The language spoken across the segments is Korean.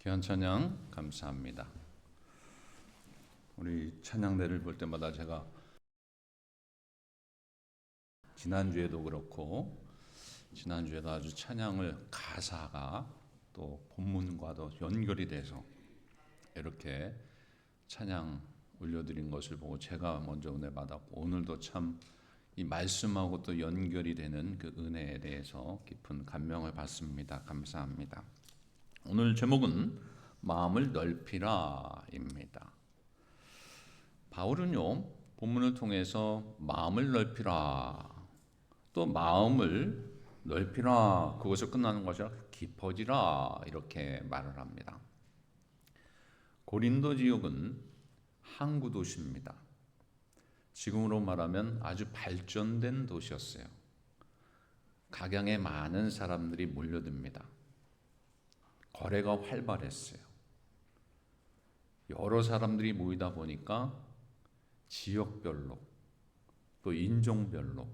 귀한 찬양 감사합니다. 우리 찬양대를 볼 때마다 제가 지난주에도 그렇고 지난주에도 아주 찬양을 가사가 또 본문과도 연결이 돼서 이렇게 찬양 올려드린 것을 보고 제가 먼저 은혜 받았고, 오늘도 참 이 말씀하고 또 연결이 되는 그 은혜에 대해서 깊은 감명을 받습니다. 감사합니다. 오늘 제목은 마음을 넓히라입니다. 바울은요, 본문을 통해서 마음을 넓히라, 또 마음을 넓히라, 그것을 끝나는 것이 아니라 깊어지라, 이렇게 말을 합니다. 고린도 지역은 항구 도시입니다. 지금으로 말하면 아주 발전된 도시였어요. 각양에 많은 사람들이 몰려듭니다. 거래가 활발했어요. 여러 사람들이 모이다 보니까 지역별로, 또 인종별로,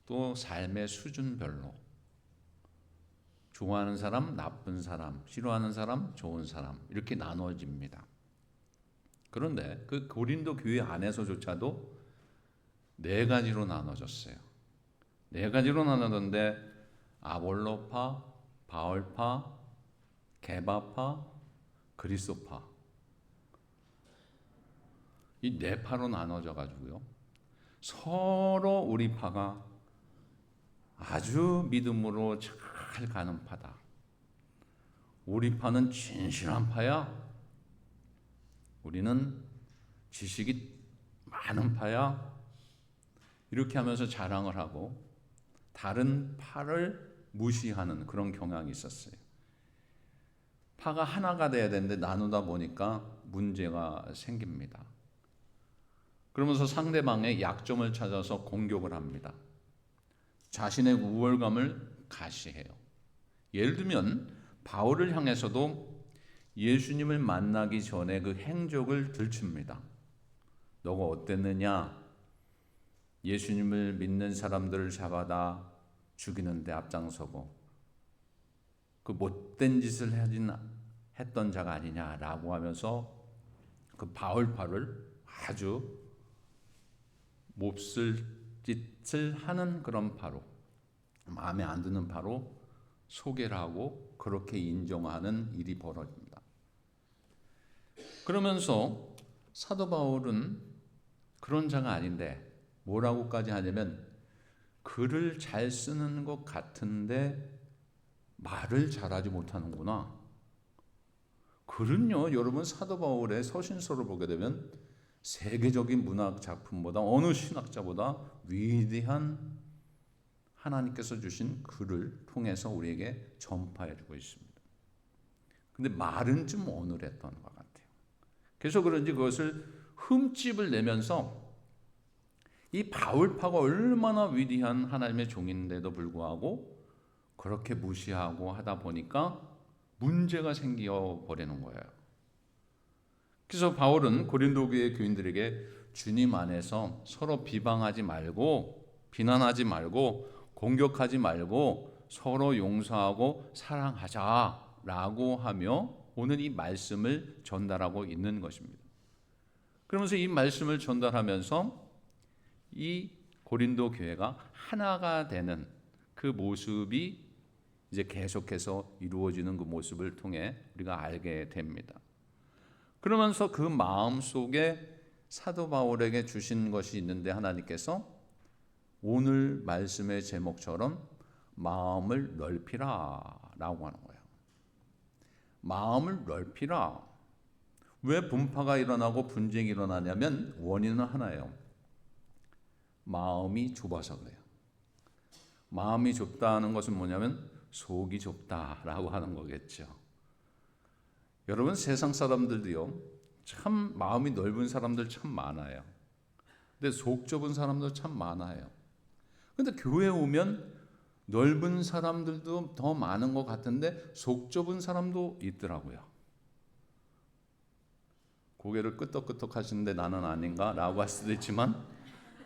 또 삶의 수준별로, 좋아하는 사람, 나쁜 사람, 싫어하는 사람, 좋은 사람, 이렇게 나눠집니다. 그런데 그 고린도 교회 안에서조차도 네 가지로 나눠졌어요. 네 가지로 나눠졌는데 아볼로파, 바울파, 게바파, 그리스도파, 이 네 파로 나눠져 가지고요, 서로 우리 파가 아주 믿음으로 잘 가는 파다, 우리 파는 진실한 파야, 우리는 지식이 많은 파야, 이렇게 하면서 자랑을 하고 다른 파를 무시하는 그런 경향이 있었어요. 파가 하나가 돼야 되는데 나누다 보니까 문제가 생깁니다. 그러면서 상대방의 약점을 찾아서 공격을 합니다. 자신의 우월감을 가시해요. 예를 들면 바울을 향해서도 예수님을 만나기 전에 그 행적을 들춥니다. 너가 어땠느냐? 예수님을 믿는 사람들을 잡아다 죽이는데 앞장서고 그 못된 짓을 했던 자가 아니냐라고 하면서 그 바울파를 아주 몹쓸 짓을 하는 그런 파로, 마음에 안 드는 파로 소개를 하고 그렇게 인정하는 일이 벌어집니다. 그러면서 사도 바울은 그런 자가 아닌데 뭐라고까지 하냐면, 글을 잘 쓰는 것 같은데 말을 잘하지 못하는구나. 글은요, 여러분 사도 바울의 서신서를 보게 되면 세계적인 문학 작품보다, 어느 신학자보다 위대한 하나님께서 주신 글을 통해서 우리에게 전파해 주고 있습니다. 근데 말은 좀 어눌했던 것 같아요. 그래서 그런지 그것을 흠집을 내면서 이 바울파가 얼마나 위대한 하나님의 종인데도 불구하고 그렇게 무시하고 하다 보니까 문제가 생겨 버리는 거예요. 그래서 바울은 고린도 교회 교인들에게 주님 안에서 서로 비방하지 말고, 비난하지 말고, 공격하지 말고 서로 용서하고 사랑하자라고 하며 오늘 이 말씀을 전달하고 있는 것입니다. 그러면서 이 말씀을 전달하면서 이 고린도 교회가 하나가 되는 그 모습이 이제 계속해서 이루어지는 그 모습을 통해 우리가 알게 됩니다. 그러면서 그 마음 속에 사도 바울에게 주신 것이 있는데, 하나님께서 오늘 말씀의 제목처럼 마음을 넓히라 라고 하는 거예요. 마음을 넓히라. 왜 분파가 일어나고 분쟁이 일어나냐면 원인은 하나예요. 마음이 좁아서 그래요. 마음이 좁다는 것은 뭐냐면 속이 좁다라고 하는 거겠죠. 여러분, 세상 사람들도요, 참 마음이 넓은 사람들 참 많아요. 근데 속 좁은 사람들 참 많아요. 근데 교회에 오면 넓은 사람들도 더 많은 것 같은데 속 좁은 사람도 있더라고요. 고개를 끄덕끄덕 하시는데 나는 아닌가? 라고 할 수도 있지만,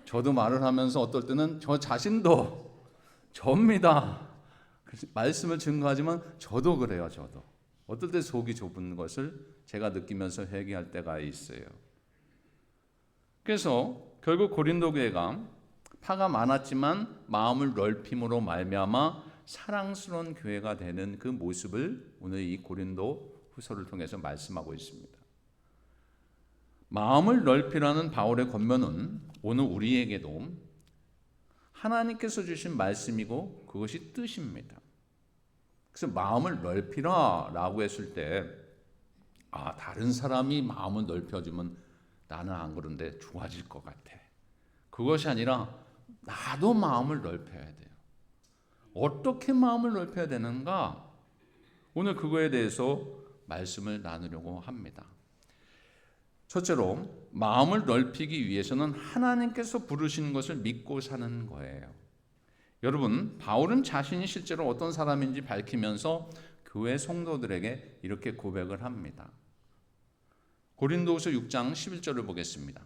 저도 말을 하면서 어떨 때는 저 자신도 접니다. 말씀을 증거하지만 저도 그래요. 저도 어떨 때 속이 좁은 것을 제가 느끼면서 회개할 때가 있어요. 그래서 결국 고린도 교회가 파가 많았지만 마음을 넓힘으로 말미암아 사랑스러운 교회가 되는 그 모습을 오늘 이 고린도 후서를 통해서 말씀하고 있습니다. 마음을 넓히라는 바울의 권면은 오늘 우리에게도 하나님께서 주신 말씀이고 그것이 뜻입니다. 그래서 마음을 넓히라라고 했을 때 다른 사람이 마음을 넓혀주면 나는 안 그런데 좋아질 것 같아. 그것이 아니라 나도 마음을 넓혀야 돼요. 어떻게 마음을 넓혀야 되는가? 오늘 그거에 대해서 말씀을 나누려고 합니다. 첫째로 마음을 넓히기 위해서는 하나님께서 부르신 것을 믿고 사는 거예요. 여러분, 바울은 자신이 실제로 어떤 사람인지 밝히면서 교회 성도들에게 이렇게 고백을 합니다. 고린도후서 6장 11절을 보겠습니다.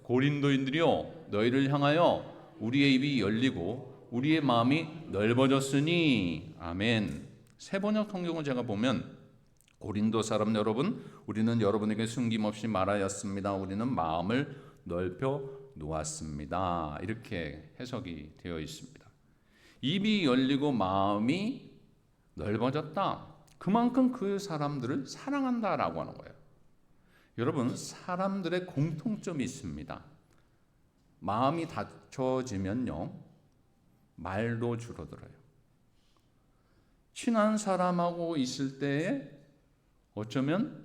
고린도인들이여 너희를 향하여 우리의 입이 열리고 우리의 마음이 넓어졌으니 아멘. 새번역 성경을 제가 보면 고린도 사람 여러분, 우리는 여러분에게 숨김없이 말하였습니다. 우리는 마음을 넓혀 놓았습니다. 이렇게 해석이 되어 있습니다. 입이 열리고 마음이 넓어졌다. 그만큼 그 사람들을 사랑한다라고 하는 거예요. 여러분, 사람들의 공통점이 있습니다. 마음이 닫혀지면요, 말도 줄어들어요. 친한 사람하고 있을 때에 어쩌면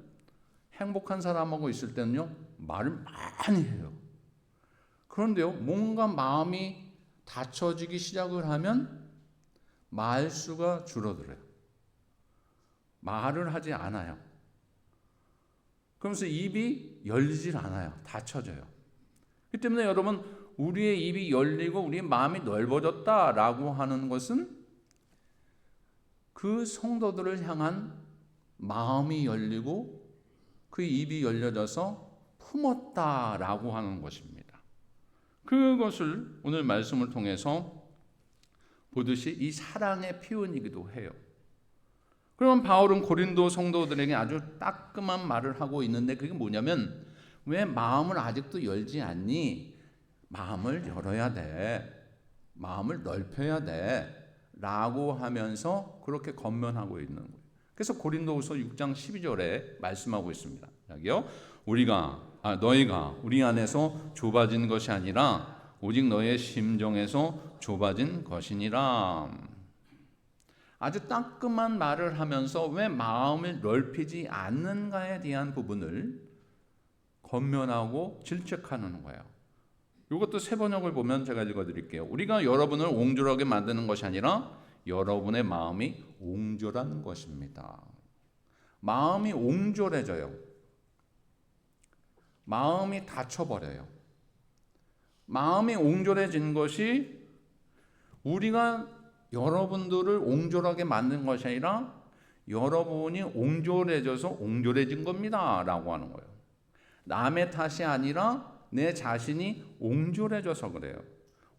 행복한 사람하고 있을 때는요, 말을 많이 해요. 그런데요, 뭔가 마음이 닫혀지기 시작을 하면 말수가 줄어들어요. 말을 하지 않아요. 그러면서 입이 열리질 않아요. 닫혀져요. 그렇기 때문에 여러분, 우리의 입이 열리고 우리의 마음이 넓어졌다라고 하는 것은 그 성도들을 향한 마음이 열리고 그 입이 열려져서 품었다라고 하는 것입니다. 그것을 오늘 말씀을 통해서 보듯이 이 사랑의 표현이기도 해요. 그러면 바울은 고린도 성도들에게 아주 따끔한 말을 하고 있는데 그게 뭐냐면 왜 마음을 아직도 열지 않니? 마음을 열어야 돼. 마음을 넓혀야 돼. 라고 하면서 그렇게 권면하고 있는 거예요. 그래서 고린도후서 6장 12절에 말씀하고 있습니다. 여기요. 너희가 우리 안에서 좁아진 것이 아니라 오직 너의 심정에서 좁아진 것이니라. 아주 따끔한 말을 하면서 왜 마음을 넓히지 않는가에 대한 부분을 권면하고 질책하는 거예요. 이것도 새번역을 보면 제가 읽어드릴게요. 우리가 여러분을 옹졸하게 만드는 것이 아니라 여러분의 마음이 옹졸한 것입니다. 마음이 옹졸해져요. 마음이 닫혀버려요. 마음이 옹졸해진 것이 우리가 여러분들을 옹졸하게 만든 것이 아니라 여러분이 옹졸해져서 옹졸해진 겁니다 라고 하는 거예요. 남의 탓이 아니라 내 자신이 옹졸해져서 그래요.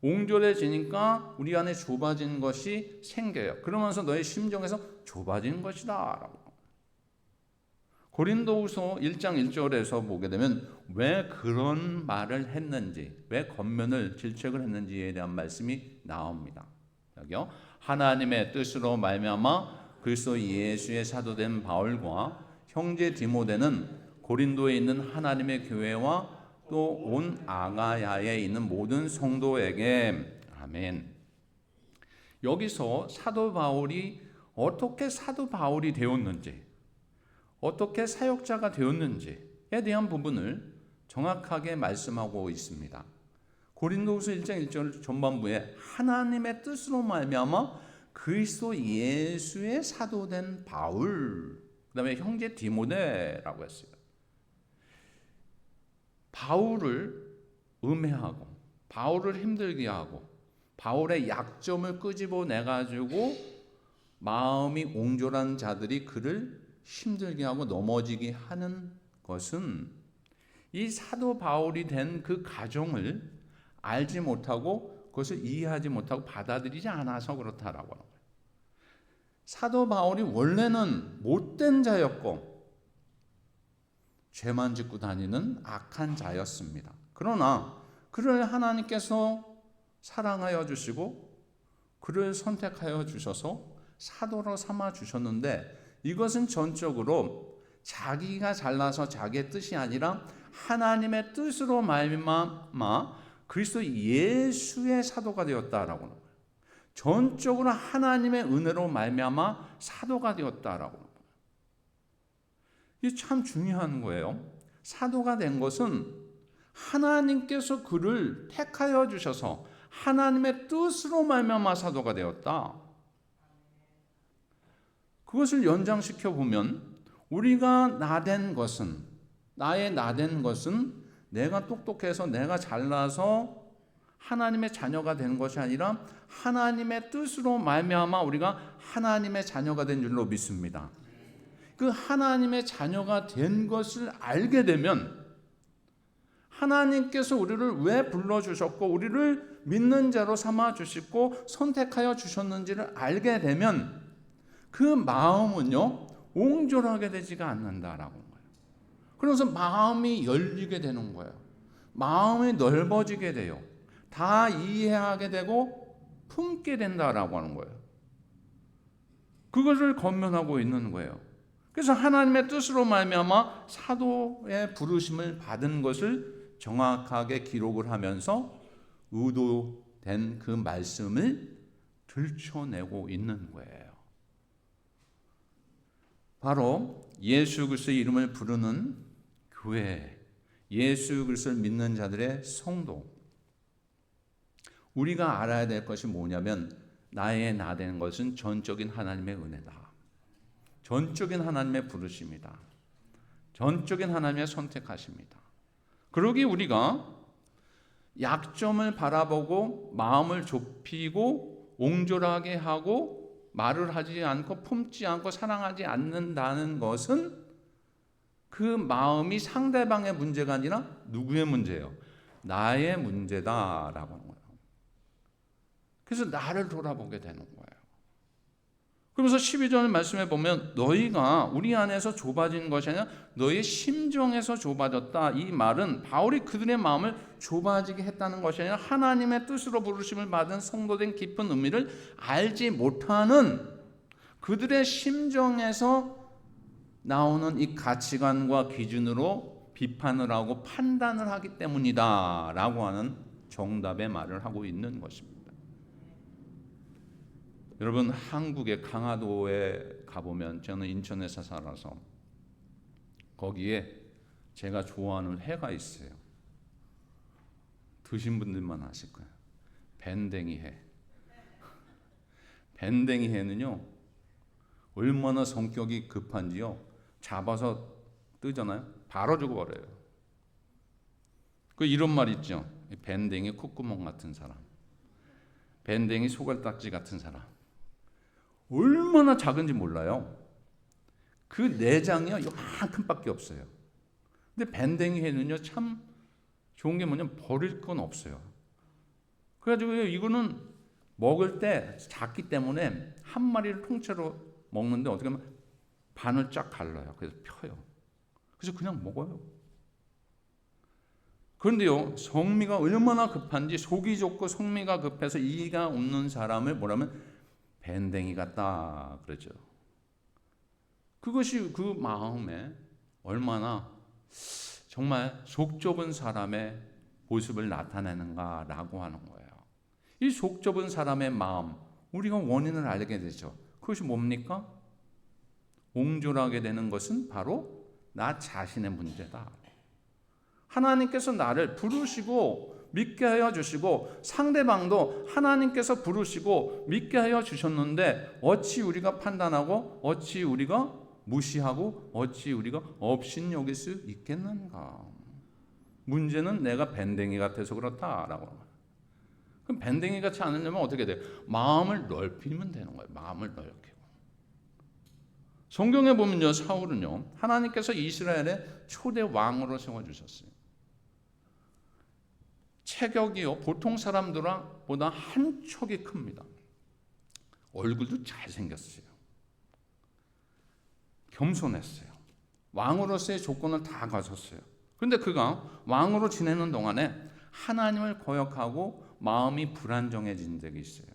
옹졸해지니까 우리 안에 좁아진 것이 생겨요. 그러면서 너의 심정에서 좁아진 것이다 라고. 고린도후서 1장 1절에서 보게 되면 왜 그런 말을 했는지, 왜 권면을 질책을 했는지에 대한 말씀이 나옵니다. 여기요. 하나님의 뜻으로 말미암아 그리스도 예수의 사도된 바울과 형제 디모데는 고린도에 있는 하나님의 교회와 또 온 아가야에 있는 모든 성도에게 아멘. 여기서 사도 바울이 어떻게 사도 바울이 되었는지, 어떻게 사역자가 되었는지에 대한 부분을 정확하게 말씀하고 있습니다. 고린도후서 1장 1절 전반부에 하나님의 뜻으로 말미암아 그리스도 예수의 사도된 바울, 그다음에 형제 디모데라고 했어요. 바울을 음해하고 바울을 힘들게 하고 바울의 약점을 끄집어내 가지고 마음이 옹졸한 자들이 그를 힘들게 하고 넘어지게 하는 것은 이 사도 바울이 된 그 가정을 알지 못하고 그것을 이해하지 못하고 받아들이지 않아서 그렇다라고 하는 거예요. 사도 바울이 원래는 못된 자였고 죄만 짓고 다니는 악한 자였습니다. 그러나 그를 하나님께서 사랑하여 주시고 그를 선택하여 주셔서 사도로 삼아 주셨는데, 이것은 전적으로 자기가 잘나서 자기의 뜻이 아니라 하나님의 뜻으로 말미암아 그리스도 예수의 사도가 되었다라고 하는 거예요. 전적으로 하나님의 은혜로 말미암아 사도가 되었다라고 하는 거예요. 이게 참 중요한 거예요. 사도가 된 것은 하나님께서 그를 택하여 주셔서 하나님의 뜻으로 말미암아 사도가 되었다. 그것을 연장시켜 보면 우리가 나된 것은, 나의 나된 것은 내가 똑똑해서 내가 잘나서 하나님의 자녀가 된 것이 아니라 하나님의 뜻으로 말미암아 우리가 하나님의 자녀가 된 줄로 믿습니다. 그 하나님의 자녀가 된 것을 알게 되면 하나님께서 우리를 왜 불러주셨고 우리를 믿는 자로 삼아주시고 선택하여 주셨는지를 알게 되면 그 마음은요 옹졸하게 되지가 않는다라고 하는 거예요. 그래서 마음이 열리게 되는 거예요. 마음이 넓어지게 돼요. 다 이해하게 되고 품게 된다라고 하는 거예요. 그것을 권면하고 있는 거예요. 그래서 하나님의 뜻으로 말미암아 사도의 부르심을 받은 것을 정확하게 기록을 하면서 의도된 그 말씀을 들춰내고 있는 거예요. 바로 예수 그리스도의 이름을 부르는 교회, 예수 그리스도를 믿는 자들의 성도. 우리가 알아야 될 것이 뭐냐면 나의 나 되는 것은 전적인 하나님의 은혜다. 전적인 하나님의 부르심이다. 전적인 하나님의 선택하십니다. 그러기 우리가 약점을 바라보고 마음을 좁히고 옹졸하게 하고 말을 하지 않고 품지 않고 사랑하지 않는다는 것은 그 마음이 상대방의 문제가 아니라 누구의 문제예요? 나의 문제다라고 하는 거예요. 그래서 나를 돌아보게 되는 거예요. 그러면서 12절 말씀에 보면 너희가 우리 안에서 좁아진 것이 아니라 너희 심정에서 좁아졌다. 이 말은 바울이 그들의 마음을 좁아지게 했다는 것이 아니라 하나님의 뜻으로 부르심을 받은 성도된 깊은 의미를 알지 못하는 그들의 심정에서 나오는 이 가치관과 기준으로 비판을 하고 판단을 하기 때문이다 라고 하는 정답의 말을 하고 있는 것입니다. 여러분, 한국의 강화도에 가보면, 저는 인천에서 살아서 거기에 제가 좋아하는 회가 있어요. 드신 분들만 아실 거예요. 밴댕이 회. 밴댕이 회는요 얼마나 성격이 급한지요, 잡아서 뜨잖아요, 바로 죽어버려요. 그 이런 말 있죠. 밴댕이 콧구멍 같은 사람, 밴댕이 소갈딱지 같은 사람. 얼마나 작은지 몰라요. 그 내장이요 요만큼밖에 없어요. 근데 밴댕이 회는요 참 좋은 게 뭐냐면 버릴 건 없어요. 그래가지고 이거는 먹을 때 작기 때문에 한 마리를 통째로 먹는데 어떻게 하면 반을 쫙 갈라요. 그래서 펴요. 그래서 그냥 먹어요. 그런데요 성미가 얼마나 급한지, 속이 좁고 성미가 급해서 이가 없는 사람을 뭐라면 밴댕이 같다 그러죠. 그것이 그 마음에 얼마나 정말 속 좁은 사람의 모습을 나타내는가라고 하는 거예요. 이 속 좁은 사람의 마음, 우리가 원인을 알게 되죠. 그것이 뭡니까? 옹졸하게 되는 것은 바로 나 자신의 문제다. 하나님께서 나를 부르시고 믿게 하여 주시고 상대방도 하나님께서 부르시고 믿게 하여 주셨는데 어찌 우리가 판단하고 어찌 우리가 무시하고 어찌 우리가 업신여길 수 있겠는가? 문제는 내가 밴댕이 같아서 그렇다라고. 그럼 밴댕이 같지 않으려면 어떻게 돼요? 마음을 넓히면 되는 거예요. 마음을 넓히고. 성경에 보면요, 사울은요 하나님께서 이스라엘의 초대 왕으로 세워주셨어요. 체격이요 보통 사람들보다 한 척이 큽니다. 얼굴도 잘생겼어요. 겸손했어요. 왕으로서의 조건을 다 가졌어요. 그런데 그가 왕으로 지내는 동안에 하나님을 거역하고 마음이 불안정해진 적이 있어요.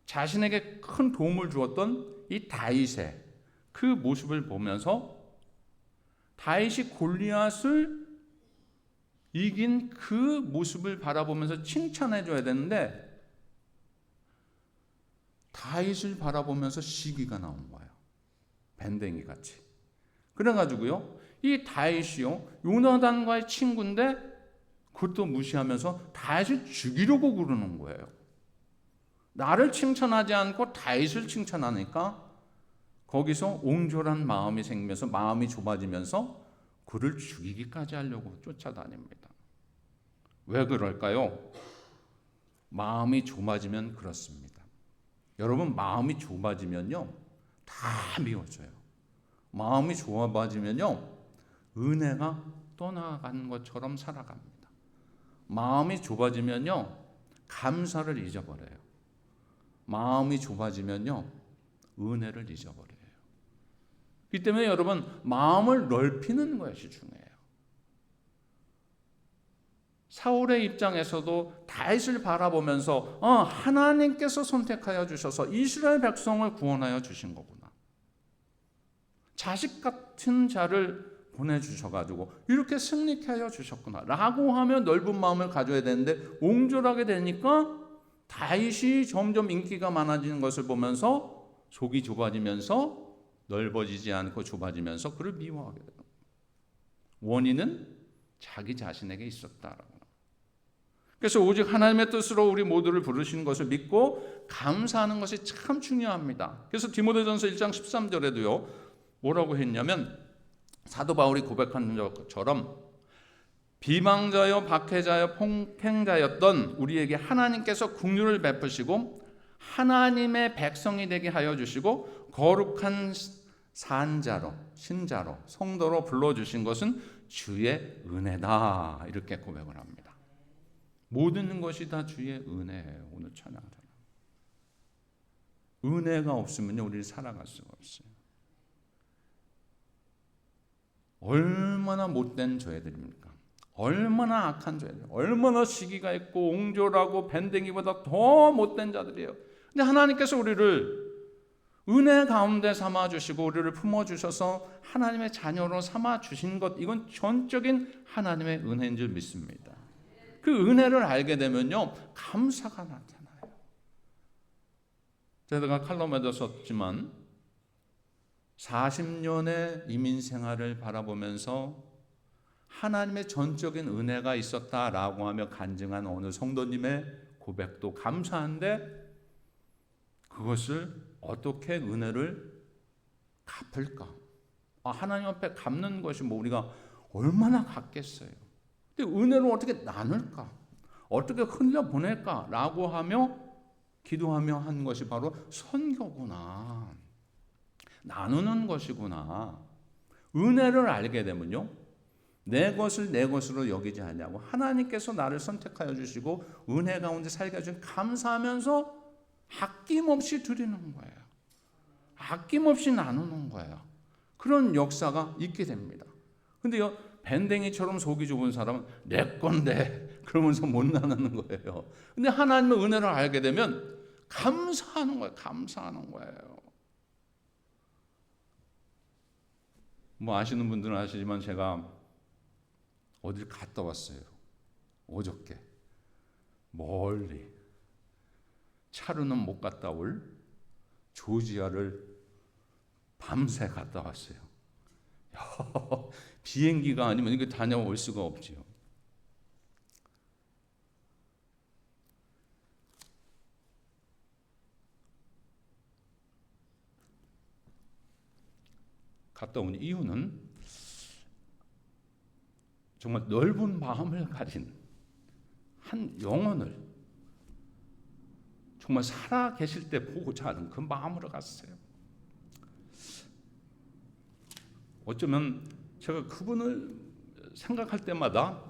자신에게 큰 도움을 주었던 이 다윗의 그 모습을 보면서 다윗이 골리앗을 이긴 그 모습을 바라보면서 칭찬해 줘야 되는데 다윗을 바라보면서 시기가 나온 거예요. 밴댕이 같이. 그래가지고요, 이 다윗이요, 요나단과의 친구인데 그것도 무시하면서 다윗을 죽이려고 그러는 거예요. 나를 칭찬하지 않고 다윗을 칭찬하니까 거기서 옹졸한 마음이 생기면서 마음이 좁아지면서 그를 죽이기까지 하려고 쫓아다닙니다. 왜 그럴까요? 마음이 좁아지면 그렇습니다. 여러분, 마음이 좁아지면요 다 미워져요. 마음이 좁아지면요 은혜가 떠나간 것처럼 살아갑니다. 마음이 좁아지면요 감사를 잊어버려요. 마음이 좁아지면요 은혜를 잊어버려요. 그렇기 때문에 여러분, 마음을 넓히는 것이 중요해요. 사울의 입장에서도 다윗을 바라보면서 하나님께서 선택하여 주셔서 이스라엘 백성을 구원하여 주신 거구나. 자식 같은 자를 보내주셔가지고 이렇게 승리케 하여 주셨구나 라고 하며 넓은 마음을 가져야 되는데 옹졸하게 되니까 다윗이 점점 인기가 많아지는 것을 보면서 속이 좁아지면서 넓어지지 않고 좁아지면서 그를 미워하게 돼요. 원인은 자기 자신에게 있었다라고. 그래서 오직 하나님의 뜻으로 우리 모두를 부르신 것을 믿고 감사하는 것이 참 중요합니다. 그래서 디모데전서 1장 13절에도요 뭐라고 했냐면 사도 바울이 고백한 것처럼 비방자여 박해자여 폭행자였던 우리에게 하나님께서 긍휼을 베푸시고 하나님의 백성이 되게 하여 주시고 거룩한 산자로 신자로 성도로 불러주신 것은 주의 은혜다 이렇게 고백을 합니다. 모든 것이 다 주의 은혜예요. 오늘 찬양하잖아요. 은혜가 없으면요 우리는 살아갈 수가 없어요. 얼마나 못된 죄들입니까? 얼마나 악한 죄들, 얼마나 시기가 있고 옹졸하고 밴댕이보다 더 못된 자들이에요. 근데 하나님께서 우리를 은혜 가운데 삼아주시고 우리를 품어주셔서 하나님의 자녀로 삼아주신 것, 이건 전적인 하나님의 은혜인 줄 믿습니다. 그 은혜를 알게 되면요 감사가 나타나요. 제가 칼럼에도 썼지만 40년의 이민 생활을 바라보면서 하나님의 전적인 은혜가 있었다라고 하며 간증한 어느 성도님의 고백도 감사한데 그것을 어떻게 은혜를 갚을까? 하나님 앞에 갚는 것이 뭐 우리가 얼마나 갚겠어요. 근데 은혜를 어떻게 나눌까? 어떻게 흘려보낼까? 라고 하며 기도하며 한 것이 바로 선교구나. 나누는 것이구나. 은혜를 알게 되면요 내 것을 내 것으로 여기지 않냐고 하나님께서 나를 선택하여 주시고 은혜 가운데 살게 해주신 감사하면서 아낌없이 드리는 거예요. 아낌없이 나누는 거예요. 그런 역사가 있게 됩니다. 근데요 밴댕이처럼 속이 좁은 사람은 내 건데 그러면서 못 나누는 거예요. 근데 하나님의 은혜를 알게 되면 감사하는 거예요. 감사하는 거예요. 뭐 아시는 분들은 아시지만 제가 어딜 갔다 왔어요. 어저께 멀리 차로는 못 갔다 올 조지아를 밤새 갔다 왔어요. 비행기가 아니면 이거 다녀올 수가 없지요. 갔다 온 이유는 정말 넓은 마음을 가진 한 영혼을 정말 살아 계실 때 보고자 하는 그 마음으로 갔어요. 어쩌면 제가 그분을 생각할 때마다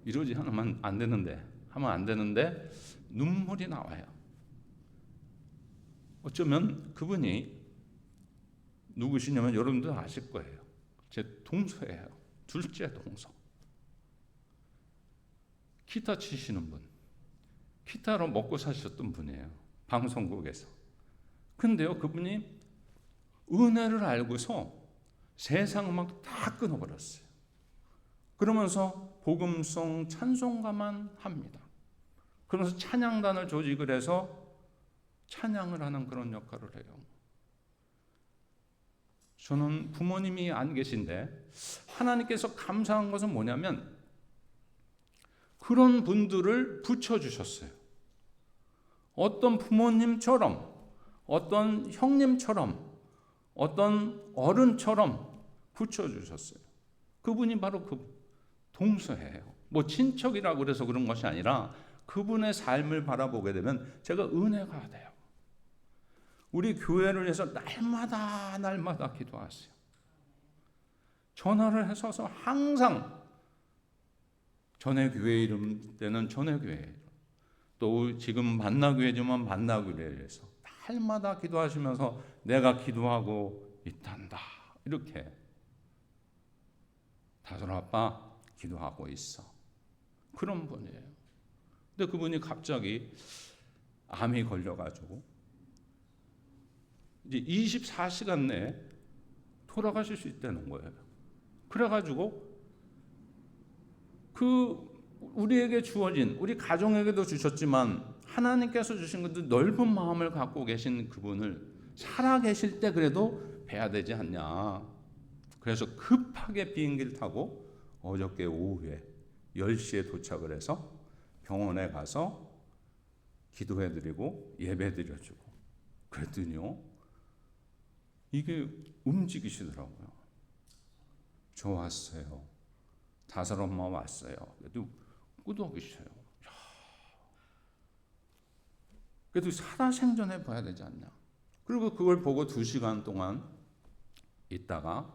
이러지 하면 안 되는데 눈물이 나와요. 어쩌면 그분이 누구시냐면 여러분들 아실 거예요. 제 동서예요. 둘째 동서. 기타 치시는 분. 기타로 먹고 사셨던 분이에요. 방송국에서. 근데요, 그분이 은혜를 알고서 세상 음악 다 끊어버렸어요. 그러면서 복음송 찬송가만 합니다. 그러면서 찬양단을 조직을 해서 찬양을 하는 그런 역할을 해요. 저는 부모님이 안 계신데 하나님께서 감사한 것은 뭐냐면 그런 분들을 붙여주셨어요. 어떤 부모님처럼, 어떤 형님처럼, 어떤 어른처럼 붙여주셨어요. 그분이 바로 그 동서예요. 뭐 친척이라고 그래서 그런 것이 아니라 그분의 삶을 바라보게 되면 제가 은혜가 돼요. 우리 교회를 위해서 날마다 기도하세요. 전화를 해서 항상 전해교회 이름 때는 전해교회, 또 지금 만나교회지만 만나교회를 위해서 날마다 기도하시면서 내가 기도하고 있단다. 이렇게 다솔 아빠 기도하고 있어. 그런 분이에요. 근데 그분이 갑자기 암이 걸려가지고 이제 24시간 내에 돌아가실 수 있다는 거예요. 그래가지고 우리에게 주어진, 우리 가정에게도 주셨지만 하나님께서 주신 것도 넓은 마음을 갖고 계신 그분을 살아 계실 때 그래도 뵈야 되지 않냐. 그래서 급하게 비행기를 타고 어저께 오후에 10시에 도착을 해서 병원에 가서 기도해드리고 예배드려주고 그랬더니요, 이게 움직이시더라고요. 저 왔어요. 다솔 엄마 왔어요. 그래도 끄덕이셔요. 그래도 살아생전해 봐야 되지 않냐. 그리고 그걸 보고 2시간 동안 있다가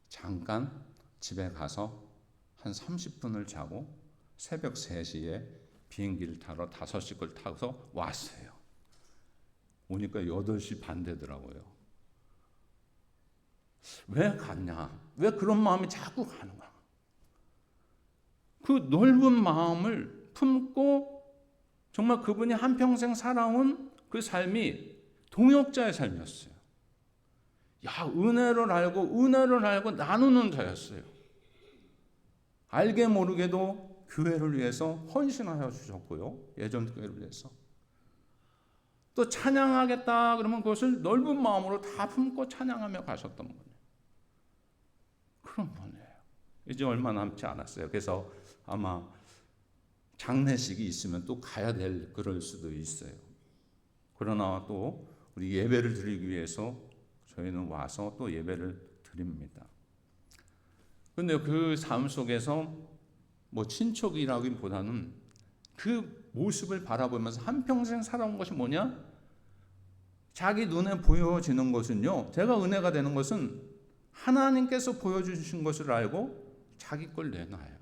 잠깐 집에 가서 한 30분을 자고 새벽 3시에 비행기를 타러 5시걸 타서 왔어요. 오니까 8시 반 되더라고요. 왜 갔냐? 왜 그런 마음이 자꾸 가는가? 그 넓은 마음을 품고 정말 그분이 한평생 살아온 그 삶이 동역자의 삶이었어요. 은혜를 알고 나누는 자였어요. 알게 모르게도 교회를 위해서 헌신하여 주셨고요. 예전 교회를 위해서. 또 찬양하겠다 그러면 그것을 넓은 마음으로 다 품고 찬양하며 가셨던 분이에요. 그런 분이에요. 이제 얼마 남지 않았어요. 그래서 아마 장례식이 있으면 또 가야 될 그럴 수도 있어요. 그러나 또 우리 예배를 드리기 위해서 저희는 와서 또 예배를 드립니다. 그런데 그 삶 속에서 뭐 친척이라기보다는 그 모습을 바라보면서 한평생 살아온 것이 뭐냐? 자기 눈에 보여지는 것은요, 제가 은혜가 되는 것은 하나님께서 보여주신 것을 알고 자기 걸 내놔요.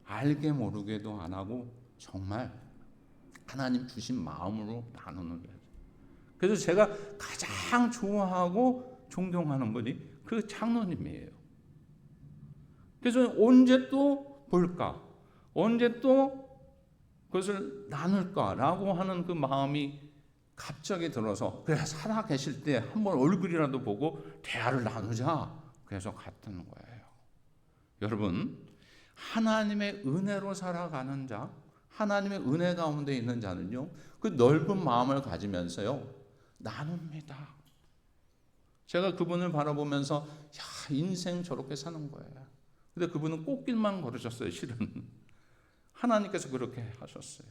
알게 모르게도 안 하고 정말 하나님 주신 마음으로 나누는 거예요. 그래서 제가 가장 좋아하고 존경하는 분이 그 장로님이에요. 그래서 언제 또 볼까? 언제 또 그것을 나눌까라고 하는 그 마음이 갑자기 들어서 그래 살아 계실 때 한번 얼굴이라도 보고 대화를 나누자. 그래서 갔던 거예요. 여러분, 하나님의 은혜로 살아가는 자, 하나님의 은혜 가운데 있는 자는요, 그 넓은 마음을 가지면서요, 나눕니다. 제가 그분을 바라보면서, 인생 저렇게 사는 거예요. 근데 그분은 꽃길만 걸으셨어요, 실은. 하나님께서 그렇게 하셨어요.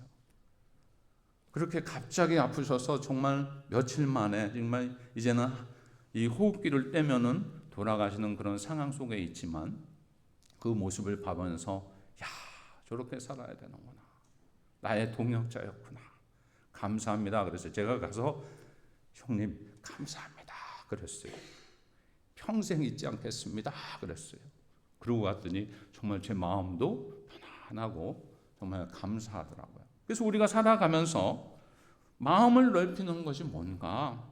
그렇게 갑자기 아프셔서 정말 며칠 만에, 정말 이제는 이 호흡기를 떼면은 돌아가시는 그런 상황 속에 있지만, 그 모습을 보면서 저렇게 살아야 되는구나. 나의 동역자였구나. 감사합니다. 그래서 제가 가서 형님 감사합니다. 그랬어요. 평생 잊지 않겠습니다. 그랬어요. 그러고 갔더니 정말 제 마음도 편안하고 정말 감사하더라고요. 그래서 우리가 살아가면서 마음을 넓히는 것이 뭔가?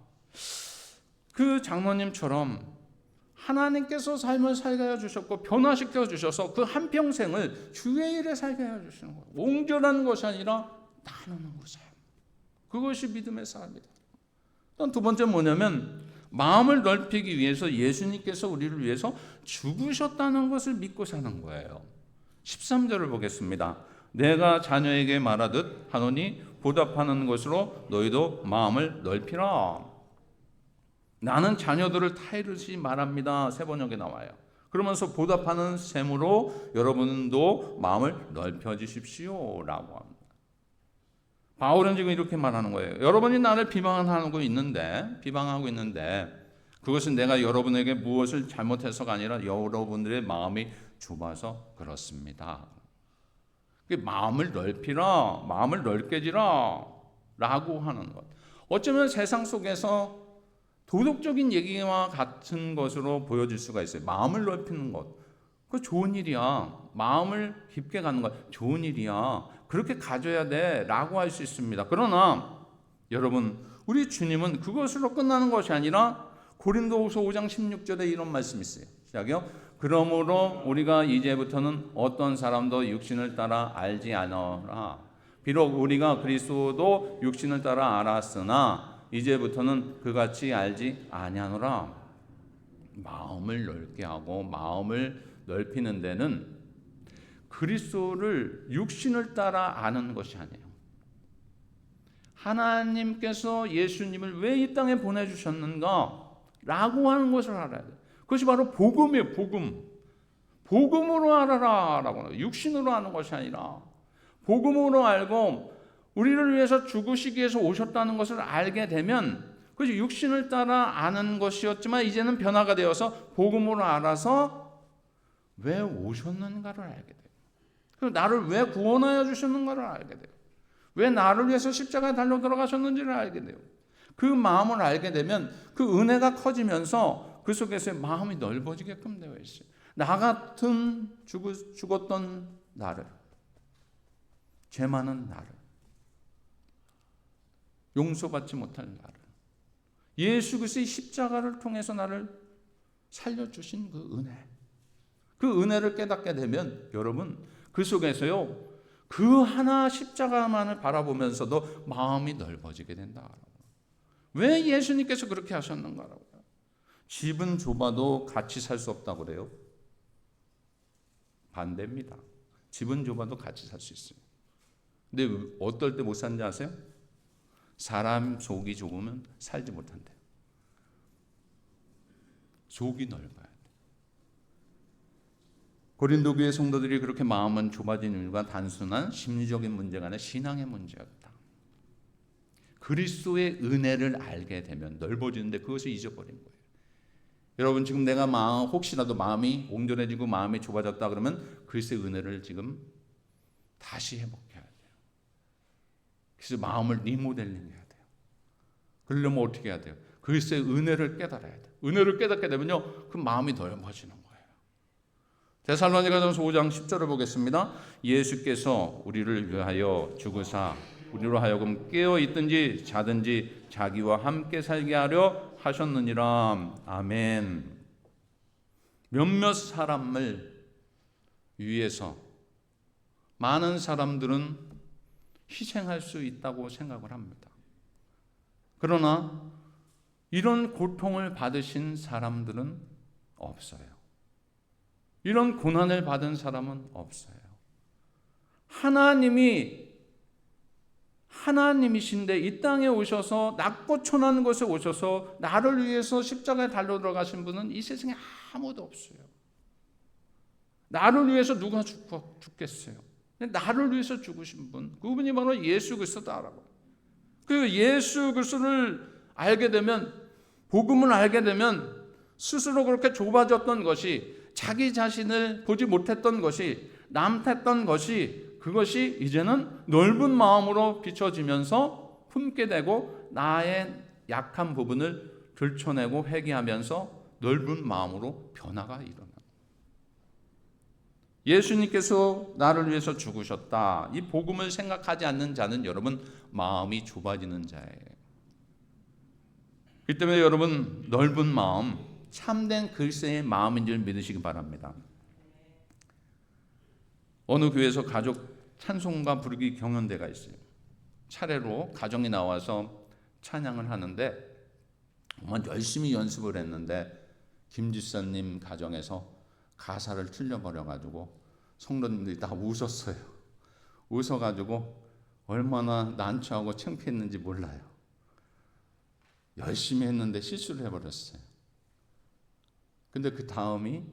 그 장로님처럼 하나님께서 삶을 살게 해 주셨고 변화시켜 주셔서 그 한평생을 주의 일에 살게 해 주시는 거예요. 옹졸하는 것이 아니라 나누는 것이에요. 그것이 믿음의 삶이다. 또 두 번째 뭐냐면 마음을 넓히기 위해서 예수님께서 우리를 위해서 죽으셨다는 것을 믿고 사는 거예요. 13절을 보겠습니다. 내가 자녀에게 말하듯 하노니 보답하는 것으로 너희도 마음을 넓히라. 나는 자녀들을 타이르지 말합니다. 세 번역에 나와요. 그러면서 보답하는 셈으로 여러분도 마음을 넓혀주십시오 라고 합니다. 바울은 지금 이렇게 말하는 거예요. 여러분이 나를 비방하고 있는데 그것은 내가 여러분에게 무엇을 잘못해서가 아니라 여러분들의 마음이 좁아서 그렇습니다. 마음을 넓히라, 마음을 넓게 지라 라고 하는 것. 어쩌면 세상 속에서 도덕적인 얘기와 같은 것으로 보여질 수가 있어요. 마음을 넓히는 것, 그거 좋은 일이야. 마음을 깊게 가는 것, 좋은 일이야. 그렇게 가져야 돼 라고 할 수 있습니다. 그러나 여러분, 우리 주님은 그것으로 끝나는 것이 아니라 고린도후서 5장 16절에 이런 말씀이 있어요. 시작이요. 그러므로 우리가 이제부터는 어떤 사람도 육신을 따라 알지 않으라. 비록 우리가 그리스도도 육신을 따라 알았으나 이제부터는 그같이 알지 아니하노라. 마음을 넓게 하고 마음을 넓히는 데는 그리스도를 육신을 따라 아는 것이 아니에요. 하나님께서 예수님을 왜 이 땅에 보내주셨는가 라고 하는 것을 알아야 돼요. 그것이 바로 복음이에요. 복음으로 알아라 라고 하는 거예요. 육신으로 아는 것이 아니라 복음으로 알고 우리를 위해서 죽으시기 위해서 오셨다는 것을 알게 되면 그것이 육신을 따라 아는 것이었지만 이제는 변화가 되어서 복음으로 알아서 왜 오셨는가를 알게 돼요. 그리고 나를 왜 구원하여 주셨는가를 알게 돼요. 왜 나를 위해서 십자가에 달려 들어가셨는지를 알게 돼요. 그 마음을 알게 되면 그 은혜가 커지면서 그 속에서의 마음이 넓어지게끔 되어 있어요. 나 같은 죽었던 나를, 죄 많은 나를, 용서받지 못할 나를, 예수 그리스도의 십자가를 통해서 나를 살려주신 그 은혜를 깨닫게 되면 여러분 그 속에서요 그 하나 십자가만을 바라보면서도 마음이 넓어지게 된다. 왜 예수님께서 그렇게 하셨는가라고요. 집은 좁아도 같이 살 수 없다고 그래요. 반대입니다. 집은 좁아도 같이 살 수 있어요. 근데 어떨 때 못 사는지 아세요? 사람 속이 좁으면 살지 못한대요. 속이 넓어야 돼. 고린도 교회 성도들이 그렇게 마음은 좁아진 이유가 단순한 심리적인 문제가 아니라 신앙의 문제였다. 그리스도의 은혜를 알게 되면 넓어지는데 그것을 잊어버린 거예요. 여러분 지금 내가 혹시라도 마음이 옹졸해지고 마음이 좁아졌다 그러면 그리스도의 은혜를 지금 다시 회복해야 돼요. 그래서 마음을 리모델링 해야 돼요. 그러려면 어떻게 해야 돼요? 그리스도의 은혜를 깨달아야 돼요. 은혜를 깨닫게 되면요 그 마음이 넓어지는 거예요. 데살로니가전서 5장 10절을 보겠습니다. 예수께서 우리를 위하여 죽으사 우리로 하여금 깨어 있든지 자든지 자기와 함께 살게 하려 하셨느니라. 아멘. 몇몇 사람을 위해서 많은 사람들은 희생할 수 있다고 생각을 합니다. 그러나 이런 고통을 받으신 사람들은 없어요. 이런 고난을 받은 사람은 없어요. 하나님이신데 이 땅에 오셔서 낮고 천한 곳에 오셔서 나를 위해서 십자가에 달려 들어가신 분은 이 세상에 아무도 없어요. 나를 위해서 누가 죽겠어요? 나를 위해서 죽으신 분, 그분이 바로 예수 그리스도다라고. 그 예수 그리스도를 알게 되면, 복음을 알게 되면 스스로 그렇게 좁아졌던 것이, 자기 자신을 보지 못했던 것이, 남탔던 것이, 그것이 이제는 넓은 마음으로 비춰지면서 품게 되고 나의 약한 부분을 들춰내고 회개하면서 넓은 마음으로 변화가 일어납니다. 예수님께서 나를 위해서 죽으셨다. 이 복음을 생각하지 않는 자는 여러분 마음이 좁아지는 자예요. 이 때문에 여러분 넓은 마음, 참된 그리스도의 마음인 줄 믿으시기 바랍니다. 어느 교회에서 가족 찬송가 부르기 경연대가 있어요. 차례로 가정이 나와서 찬양을 하는데 정말 열심히 연습을 했는데 김 지사님 가정에서 가사를 틀려버려가지고 성도님들이 다 웃었어요. 웃어가지고 얼마나 난처하고 창피했는지 몰라요. 열심히 했는데 실수를 해버렸어요. 근데 그 다음이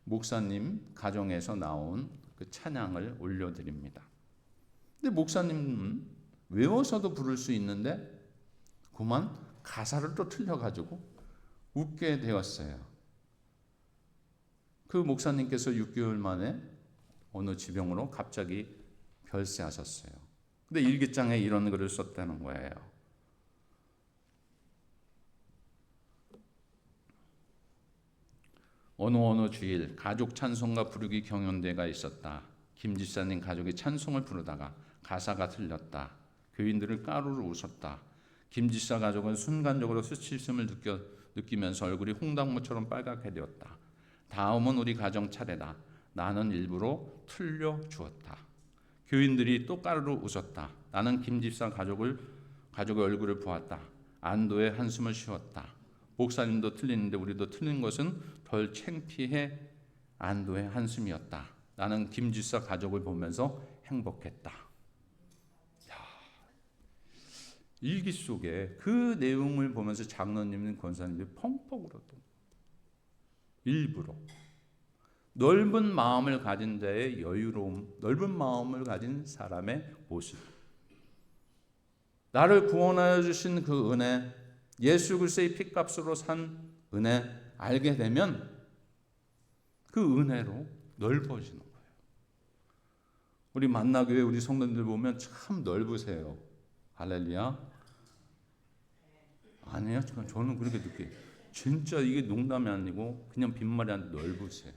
목사님 가정에서 나온 그 찬양을 올려드립니다. 근데 목사님은 외워서도 부를 수 있는데 그만 가사를 또 틀려가지고 웃게 되었어요. 그 목사님께서 6개월 만에 어느 지병으로 갑자기 별세하셨어요. 근데 일기장에 이런 글을 썼다는 거예요. 어느 주일 가족 찬송가 부르기 경연대가 있었다. 김 지사님 가족이 찬송을 부르다가 가사가 틀렸다. 교인들을 까르르 웃었다. 김 지사 가족은 순간적으로 수치심을 느끼면서 얼굴이 홍당무처럼 빨갛게 되었다. 다음은 우리 가정 차례다. 나는 일부러 틀려 주었다. 교인들이 또 까르르 웃었다. 나는 김 지사 가족의 얼굴을 보았다. 안도의 한숨을 쉬었다. 목사님도 틀리는데 우리도 틀린 것은 덜 창피해 안도의 한숨이었다. 나는 김 지사 가족을 보면서 행복했다. 일기 속에 그 내용을 보면서 장로님은 권사님들이 펑펑 울었던 일부러 넓은 마음을 가진 자의 여유로움, 넓은 마음을 가진 사람의 모습, 나를 구원하여 주신 그 은혜, 예수 그리스도의 피값으로 산 은혜 알게 되면 그 은혜로 넓어지는 거예요. 우리 만나교회 우리 성도님들 보면 참 넓으세요. 할렐루야. 아니에요? 저는 그렇게 느껴요. 진짜 이게 농담이 아니고 그냥 빈말이 아니라 넓으세요.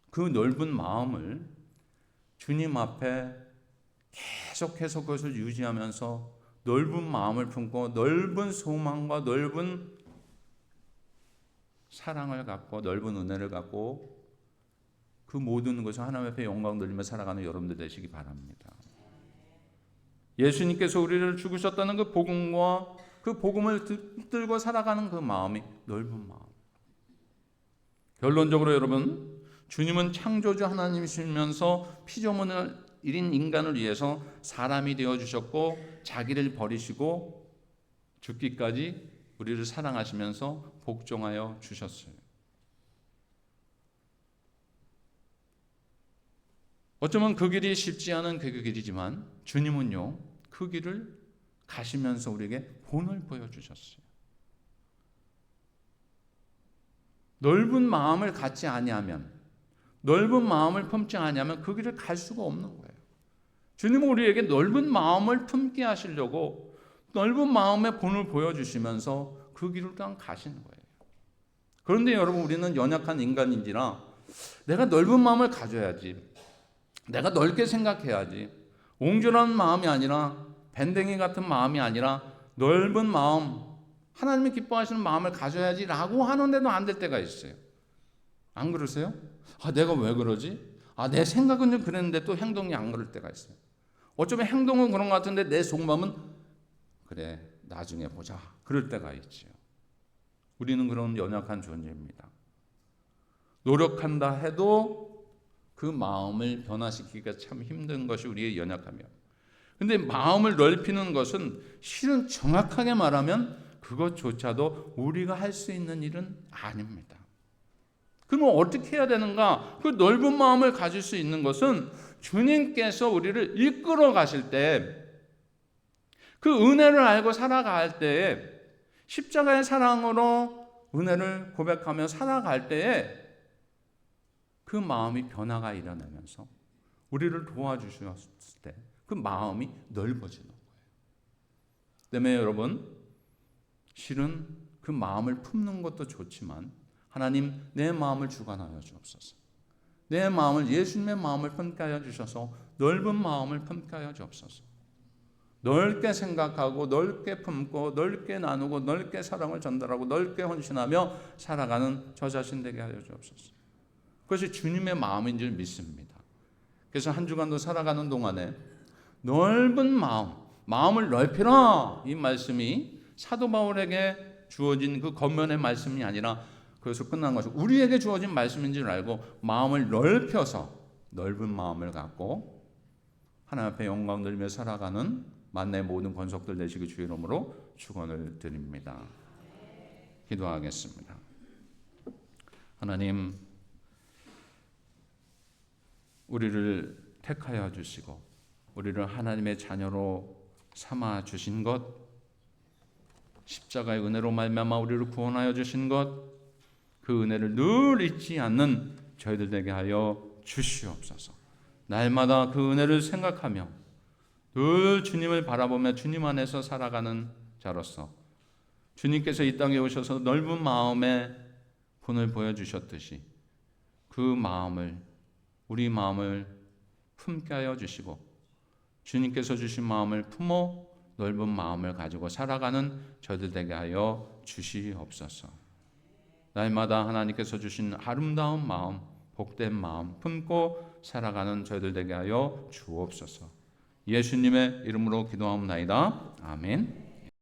그 넓은 마음을 주님 앞에 계속해서 그것을 유지하면서 넓은 마음을 품고 넓은 소망과 넓은 사랑을 갖고 넓은 은혜를 갖고 그 모든 것을 하나님 앞에 영광 돌리며 살아가는 여러분들 되시기 바랍니다. 예수님께서 우리를 죽으셨다는 그 복음과 그 복음을 붙들고 살아가는 그 마음이 넓은 마음. 결론적으로 여러분, 주님은 창조주 하나님이시면서 피조물인 인간을 위해서 사람이 되어주셨고 자기를 버리시고 죽기까지 우리를 사랑하시면서 복종하여 주셨어요. 어쩌면 그 길이 쉽지 않은 그 길이지만 주님은요 그 길을 가시면서 우리에게 본을 보여주셨어요. 넓은 마음을 갖지 아니하면, 넓은 마음을 품지 아니하면 그 길을 갈 수가 없는 거예요. 주님은 우리에게 넓은 마음을 품게 하시려고 넓은 마음의 본을 보여주시면서 그 길을 그냥 가시는 거예요. 그런데 여러분, 우리는 연약한 인간인지라 내가 넓은 마음을 가져야지, 내가 넓게 생각해야지, 옹졸한 마음이 아니라 밴댕이 같은 마음이 아니라 넓은 마음, 하나님이 기뻐하시는 마음을 가져야지 라고 하는데도 안 될 때가 있어요. 안 그러세요? 내가 왜 그러지? 내 생각은 좀 그랬는데 또 행동이 안 그럴 때가 있어요. 어쩌면 행동은 그런 것 같은데 내 속마음은 그래 나중에 보자 그럴 때가 있죠. 우리는 그런 연약한 존재입니다. 노력한다 해도 그 마음을 변화시키기가 참 힘든 것이 우리의 연약함이에요. 근데 마음을 넓히는 것은 실은 정확하게 말하면 그것조차도 우리가 할 수 있는 일은 아닙니다. 그럼 어떻게 해야 되는가? 그 넓은 마음을 가질 수 있는 것은 주님께서 우리를 이끌어 가실 때, 그 은혜를 알고 살아갈 때에, 십자가의 사랑으로 은혜를 고백하며 살아갈 때에 그 마음이 변화가 일어나면서 우리를 도와주셨을 때 그 마음이 넓어지는 거예요. 때문에 여러분, 실은 그 마음을 품는 것도 좋지만 하나님 내 마음을 주관하여 주옵소서. 내 마음을, 예수님의 마음을 품게 하여 주셔서 넓은 마음을 품게 하여 주옵소서. 넓게 생각하고 넓게 품고 넓게 나누고 넓게 사랑을 전달하고 넓게 헌신하며 살아가는 저 자신 되게 하여 주옵소서. 그것이 주님의 마음인 줄 믿습니다. 그래서 한 주간도 살아가는 동안에 넓은 마음을 넓히라, 이 말씀이 사도 바울에게 주어진 그 겉면의 말씀이 아니라 그것으로 끝난 것이 우리에게 주어진 말씀인 줄 알고 마음을 넓혀서 넓은 마음을 갖고 하나님 앞에 영광 돌리며 살아가는 만나의 모든 권속들 되시기 주의 이름으로 축원을 드립니다. 기도하겠습니다. 하나님, 우리를 택하여 주시고 우리를 하나님의 자녀로 삼아 주신 것, 십자가의 은혜로 말미암아 우리를 구원하여 주신 것, 그 은혜를 늘 잊지 않는 저희들 되게 하여 주시옵소서. 날마다 그 은혜를 생각하며 늘 주님을 바라보며 주님 안에서 살아가는 자로서 주님께서 이 땅에 오셔서 넓은 마음의 본을 보여주셨듯이 그 마음을, 우리 마음을 품게 하여 주시고 주님께서 주신 마음을 품어 넓은 마음을 가지고 살아가는 저희들 되게 하여 주시옵소서. 날마다 하나님께서 주신 아름다운 마음, 복된 마음 품고 살아가는 저희들 되게 하여 주옵소서. 예수님의 이름으로 기도하옵나이다. 아멘.